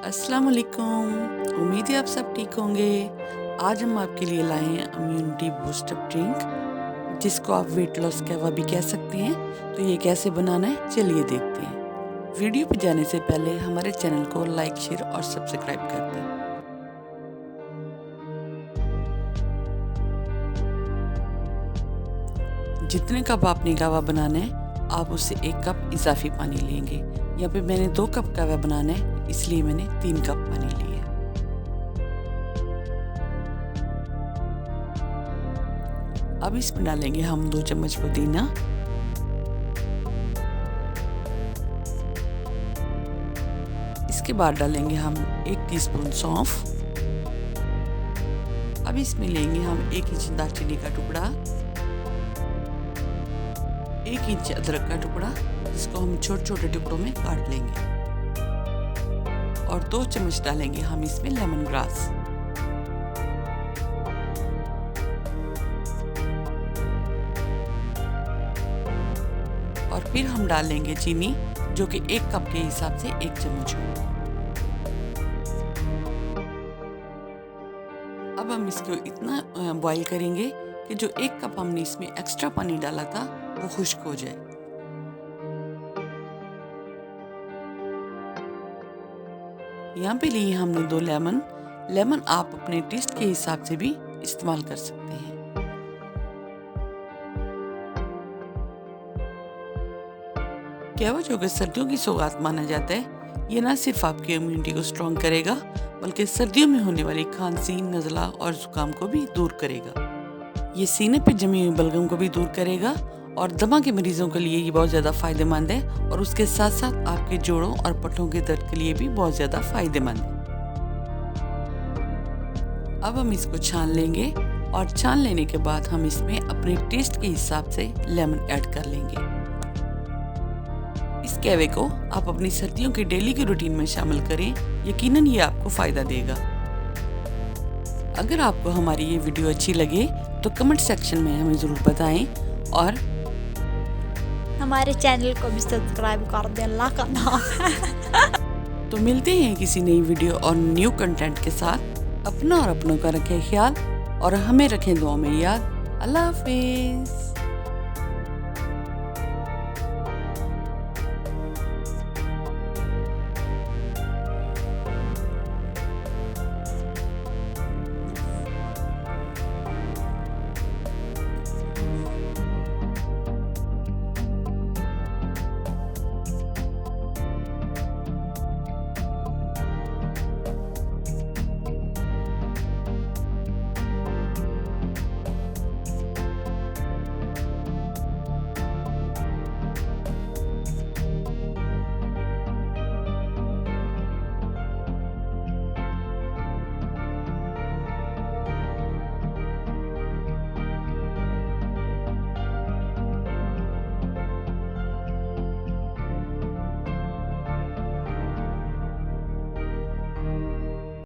अस्सलाम वालेकुम। उम्मीद है आप सब ठीक होंगे। आज हम आपके लिए लाए हैं इम्यूनिटी बूस्टअप ड्रिंक, जिसको आप वेट लॉस कहवा भी कह सकते हैं। तो ये कैसे बनाना है चलिए देखते हैं। वीडियो पे जाने से पहले हमारे चैनल को लाइक, शेयर और सब्सक्राइब कर दें। जितने कप आपने कहवा बनाना है आप उससे 1 कप इजाफी पानी लेंगे। यहाँ पे मैंने 2 कप कहवा बनाना है, इसलिए मैंने 3 कप पानी लिया। अब इसमें डालेंगे हम 2 चम्मच पुदीना, इसके बाद डालेंगे हम 1 टीस्पून सौंफ। अब इसमें लेंगे हम 1 इंच दालचीनी का टुकड़ा, 1 इंच अदरक का टुकड़ा, जिसको हम छोटे छोटे टुकड़ों में काट लेंगे, और 2 चम्मच डालेंगे हम इसमें लेमन ग्रास। और फिर हम डालेंगे चीनी, जो कि 1 कप के हिसाब से 1 चम्मच हो। अब हम इसको इतना बॉईल करेंगे कि जो 1 कप हमने इसमें एक्स्ट्रा पानी डाला था वो खुश्क हो जाए। यहाँ पे लिए हमने 2 लेमन आप अपने टेस्ट के हिसाब से भी इस्तेमाल कर सकते हैं। कहवा जो कि सर्दियों की सौगात माना जाता है, ये ना सिर्फ आपकी इम्यूनिटी को स्ट्रॉन्ग करेगा, बल्कि सर्दियों में होने वाली खांसी, नज़ला और जुकाम को भी दूर करेगा। ये सीने पे जमी हुई बलगम को भी दूर करेगा, और दमा के मरीजों के लिए ये बहुत ज़्यादा फ़ायदेमंद है, और उसके साथ साथ आपके जोड़ों और पट्टों के दर्द के लिए भी बहुत ज़्यादा फ़ायदेमंद है। अब हम इसको छान लेंगे, और छान लेने के बाद हम इसमें अपने टेस्ट के हिसाब से लेमन ऐड कर लेंगे। इस कहवे को आप अपनी सर्दियों के डेली की रूटीन में शामिल करें, यकीनन ये आपको फ़ायदा देगा। अगर आपको हमारी ये वीडियो अच्छी लगे तो कमेंट सेक्शन में हमें ज़रूर बताएं, और हमारे चैनल को भी सब्सक्राइब कर दें। अल्लाह का नाम। तो मिलते हैं किसी नई वीडियो और न्यू कंटेंट के साथ। अपना और अपनों का रखें ख्याल, और हमें रखें दुआ में याद। अल्लाह हाफिज़।